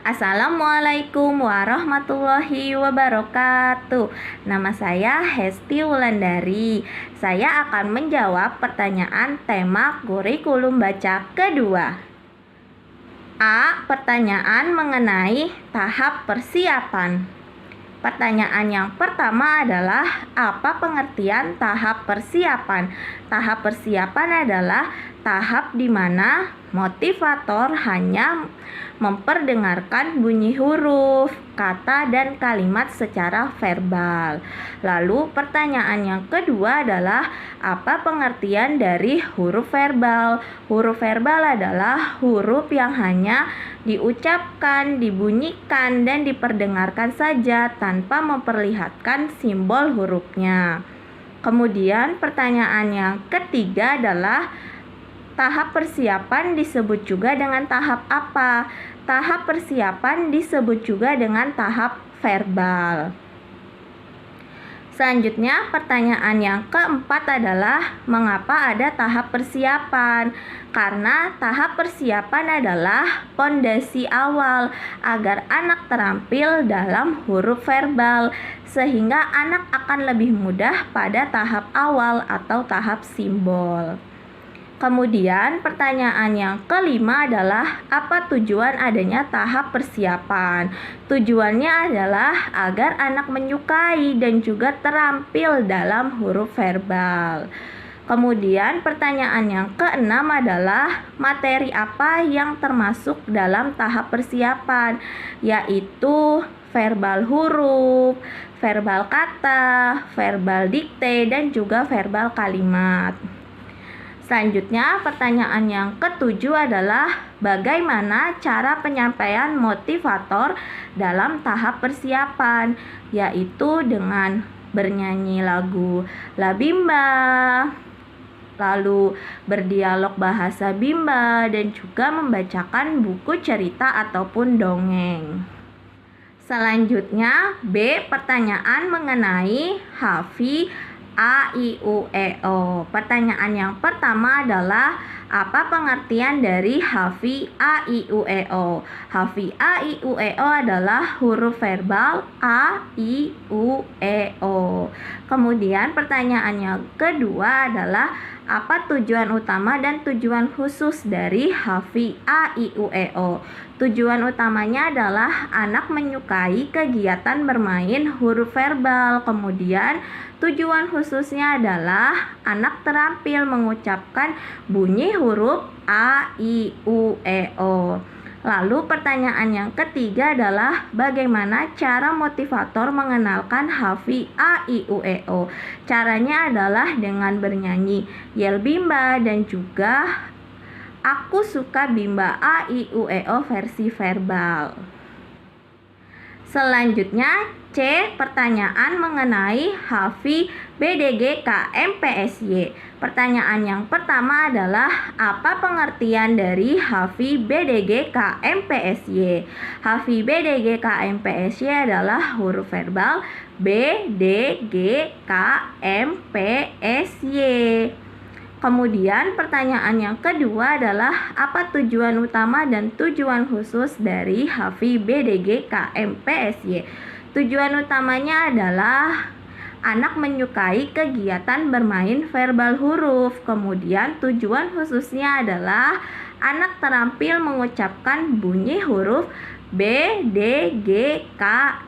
Assalamualaikum warahmatullahi wabarakatuh. Nama saya Hesti Wulandari. Saya akan menjawab pertanyaan tema kurikulum baca kedua. A. Pertanyaan mengenai tahap persiapan. Pertanyaan yang pertama adalah apa pengertian tahap persiapan? Tahap persiapan adalah tahap di mana motivator hanya memperdengarkan bunyi huruf, kata, dan kalimat secara verbal. Lalu pertanyaan yang kedua adalah apa pengertian dari huruf verbal? Huruf verbal adalah huruf yang hanya diucapkan, dibunyikan, dan diperdengarkan saja tanpa memperlihatkan simbol hurufnya. Kemudian pertanyaan yang ketiga adalah tahap persiapan disebut juga dengan tahap apa? Tahap persiapan disebut juga dengan tahap verbal. Selanjutnya, pertanyaan yang keempat adalah mengapa ada tahap persiapan? Karena tahap persiapan adalah pondasi awal agar anak terampil dalam huruf verbal, sehingga anak akan lebih mudah pada tahap awal atau tahap simbol. Kemudian pertanyaan yang kelima adalah apa tujuan adanya tahap persiapan? Tujuannya adalah agar anak menyukai dan juga terampil dalam huruf verbal. Kemudian pertanyaan yang keenam adalah materi apa yang termasuk dalam tahap persiapan, yaitu verbal huruf, verbal kata, verbal dikte, dan juga verbal kalimat. Selanjutnya, pertanyaan yang ketujuh adalah bagaimana cara penyampaian motivator dalam tahap persiapan, yaitu dengan bernyanyi lagu La Bimba, lalu berdialog bahasa Bimba, dan juga membacakan buku cerita ataupun dongeng. Selanjutnya, B. Pertanyaan mengenai hafi A, I, U, E, O. Pertanyaan yang pertama adalah apa pengertian dari hafi A, I, U, E, O? Hafi A, I, U, E, O adalah huruf verbal A, I, U, E, O. Kemudian pertanyaan yang kedua adalah apa tujuan utama dan tujuan khusus dari hafi A, I, U, E, O? Tujuan utamanya adalah anak menyukai kegiatan bermain huruf verbal. Kemudian tujuan khususnya adalah anak terampil mengucapkan bunyi huruf A, I, U, E, O. Lalu pertanyaan yang ketiga adalah bagaimana cara motivator mengenalkan hafi A, I, U, E, O. Caranya adalah dengan bernyanyi Yel Bimba dan juga Aku Suka Bimba A, I, U, E, O versi verbal. Selanjutnya C. Pertanyaan mengenai hafi BDG KM PSY. Pertanyaan yang pertama adalah apa pengertian dari hafi BDG KM PSY? Hafi BDG KM PSY adalah huruf verbal B, D, G, K, M, P, S, Y. Kemudian pertanyaan yang kedua adalah apa tujuan utama dan tujuan khusus dari hafi BDG KM PSY? Tujuan utamanya adalah anak menyukai kegiatan bermain verbal huruf. Kemudian tujuan khususnya adalah anak terampil mengucapkan bunyi huruf B, D, G, K,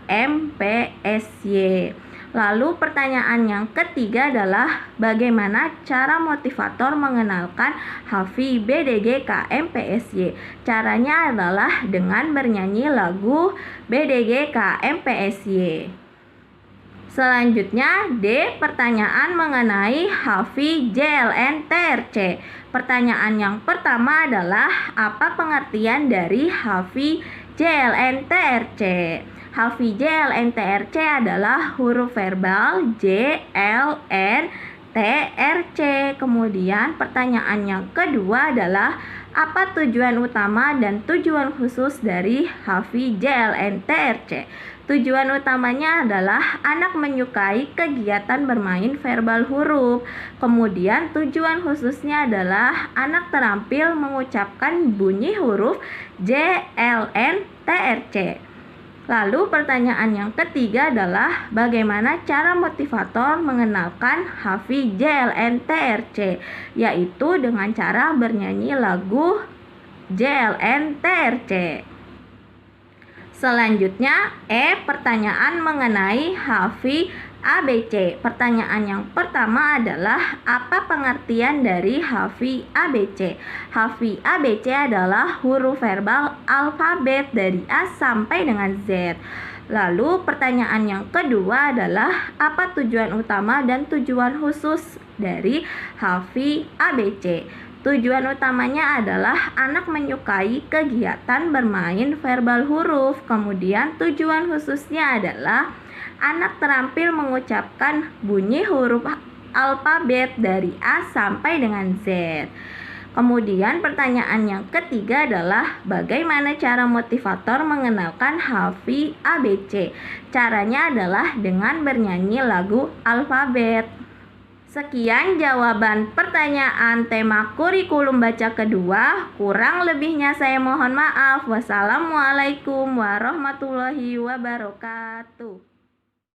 M, P, S, Y. Lalu pertanyaan yang ketiga adalah bagaimana cara motivator mengenalkan hafi BDG KM PSY? Caranya adalah dengan bernyanyi lagu BDG KM PSY. Selanjutnya D. Pertanyaan mengenai hafi JLN TRC. Pertanyaan yang pertama adalah apa pengertian dari hafi JLN TRC? Hafi JLN TRC adalah huruf verbal J, L, N, T, R, C. Kemudian pertanyaan yang kedua adalah Apa tujuan utama dan tujuan khusus dari HVJLN-TRC? Tujuan utamanya adalah anak menyukai kegiatan bermain verbal huruf. Kemudian tujuan khususnya adalah anak terampil mengucapkan bunyi huruf JLN-TRC. Lalu pertanyaan yang ketiga adalah bagaimana cara motivator mengenalkan HVJLN-TRC, yaitu dengan cara bernyanyi lagu JLN-TRC. Selanjutnya, pertanyaan mengenai HV ABC. Pertanyaan yang pertama adalah apa pengertian dari HV ABC? HV ABC adalah huruf verbal alfabet dari A sampai dengan Z. Lalu pertanyaan yang kedua adalah apa tujuan utama dan tujuan khusus dari HV ABC? Tujuan utamanya adalah anak menyukai kegiatan bermain verbal huruf. Kemudian tujuan khususnya adalah anak terampil mengucapkan bunyi huruf alfabet dari A sampai dengan Z. Kemudian pertanyaan yang ketiga adalah bagaimana cara motivator mengenalkan HV ABC? Caranya adalah dengan bernyanyi lagu alfabet. Sekian jawaban pertanyaan tema kurikulum baca kedua. Kurang lebihnya saya mohon maaf. Wassalamualaikum warahmatullahi wabarakatuh.